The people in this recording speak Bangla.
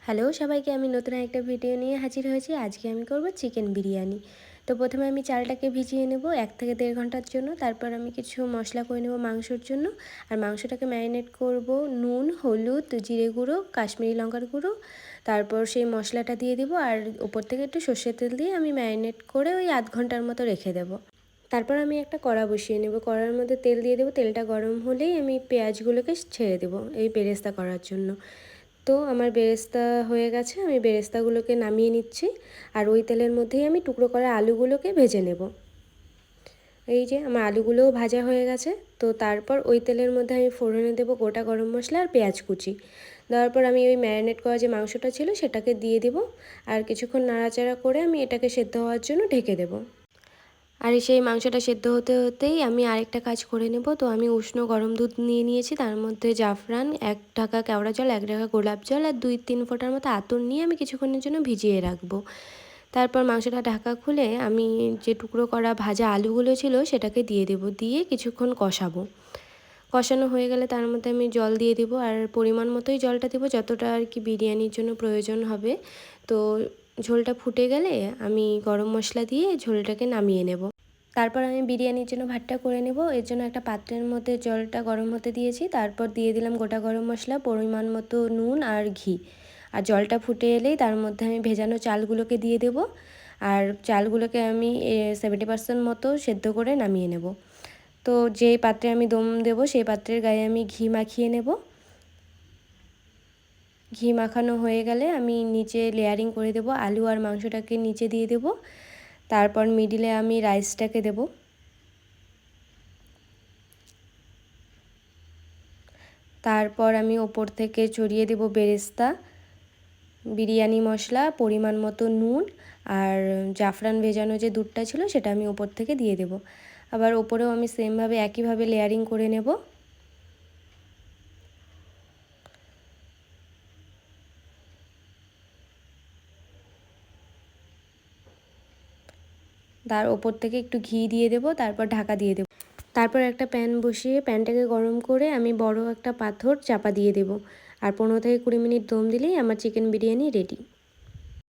হ্যালো সবাইকে, আমি নতুন একটা ভিডিও নিয়ে হাজির হয়েছি। আজকে আমি করব চিকেন বিরিয়ানি। তো প্রথমে আমি চালটাকে ভিজিয়ে নেব 1 থেকে 1.5 ঘন্টার জন্য। তারপর আমি কিছু মশলা করে নেব মাংসর জন্য। আর মাংসটাকে ম্যারিনেট করব নুন, হলুদ, জিরে গুঁড়ো, কাশ্মীরি লঙ্কার গুঁড়ো। তারপর সেই মশলাটা দিয়ে দেবো আর ওপর থেকে একটু সর্ষের তেল দিয়ে আমি ম্যারিনেট করে ওই আধ ঘন্টার মতো রেখে দেবো। তারপর আমি একটা কড়া বসিয়ে নেব। কড়ার মধ্যে তেল দিয়ে দেবো। তেলটা গরম হলেই আমি পেঁয়াজগুলোকে ছেড়ে দেবো এই বেরেস্তা করার জন্য। তো আমার বেরেস্তা হয়ে গেছে, আমি বেরেস্তাগুলোকে নামিয়ে নিচ্ছি। আর ওই তেলের মধ্যেই আমি টুকরো করা আলুগুলোকে ভেজে নেব। এই যে আমার আলুগুলোও ভাজা হয়ে গেছে। তো তারপর ওই তেলের মধ্যে আমি ফোড়নে দেবো গোটা গরম মশলা আর পেঁয়াজ কুচি। দেওয়ার পর আমি ওই ম্যারিনেট করা যে মাংসটা ছিল সেটাকে দিয়ে দেবো। আর কিছুক্ষণ নাড়াচাড়া করে আমি এটাকে সেদ্ধ হওয়ার জন্য ঢেকে দেবো। আর সেই মাংসটা সেদ্ধ হতে হতেই আমি আরেকটা কাজ করে নেব। তো আমি উষ্ণ গরম দুধ নিয়ে নিয়েছি, তার মধ্যে জাফরান, 1 ঢাকা কেওড়া জল, 1 ঢাকা গোলাপ জল আর 2-3 ফোঁটার মতো আতর নিয়ে আমি কিছুক্ষণের জন্য ভিজিয়ে রাখবো। তারপর মাংসটা ঢাকা খুলে আমি যে টুকরো করা ভাজা আলুগুলো ছিল সেটাকে দিয়ে দেবো, দিয়ে কিছুক্ষণ কষাবো। কষানো হয়ে গেলে তার মধ্যে আমি জল দিয়ে দেবো আর পরিমাণ মতোই জলটা দেবো, যতটা আর কি বিরিয়ানির জন্য প্রয়োজন হবে। তো ঝোলটা ফুটে গেলে আমি গরম মশলা দিয়ে ঝোলটাকে নামিয়ে নেব। তারপর আমি বিরিয়ানির জন্য ভাতটা করে নেব। এর জন্য একটা পাত্রের মধ্যে জলটা গরম হতে দিয়েছি। তারপর দিয়ে দিলাম গোটা গরম মশলা, পরিমাণ মতো নুন আর ঘি। আর জলটা ফুটে এলেই তার মধ্যে আমি ভেজানো চালগুলোকে দিয়ে দেব। আর চালগুলোকে আমি 70% মতো সেদ্ধ করে নামিয়ে নেব। তো যেই পাত্রে আমি দম দেব সেই পাত্রের গায়ে আমি ঘি মাখিয়ে নেব। ঘি মাখানো হয়ে গেলে আমি নিচে লেয়ারিং করে দেব। আলু আর মাংসটাকে নিচে দিয়ে দেব। তারপর মিডিলে আমি রাইসটাকে দেব। তারপর আমি ওপর থেকে ছড়িয়ে দেব বেরেস্তা, বিরিয়ানি মশলা, পরিমাণ মতো নুন আর জাফরান ভেজানো যে দুধটা ছিল সেটা আমি ওপর থেকে দিয়ে দেব। আবার ওপরেও আমি সেমভাবে একইভাবে লেয়ারিং করে নেব। তার ওপর থেকে একটু ঘি দিয়ে দেব, তারপর ঢাকা দিয়ে দেব। তারপর একটা প্যান বসিয়ে প্যানটাকে গরম করে আমি বড় একটা পাথর চাপা দিয়ে দেব। আর 15 থেকে 20 মিনিট দম দিলেই আমার চিকেন বিরিয়ানি রেডি।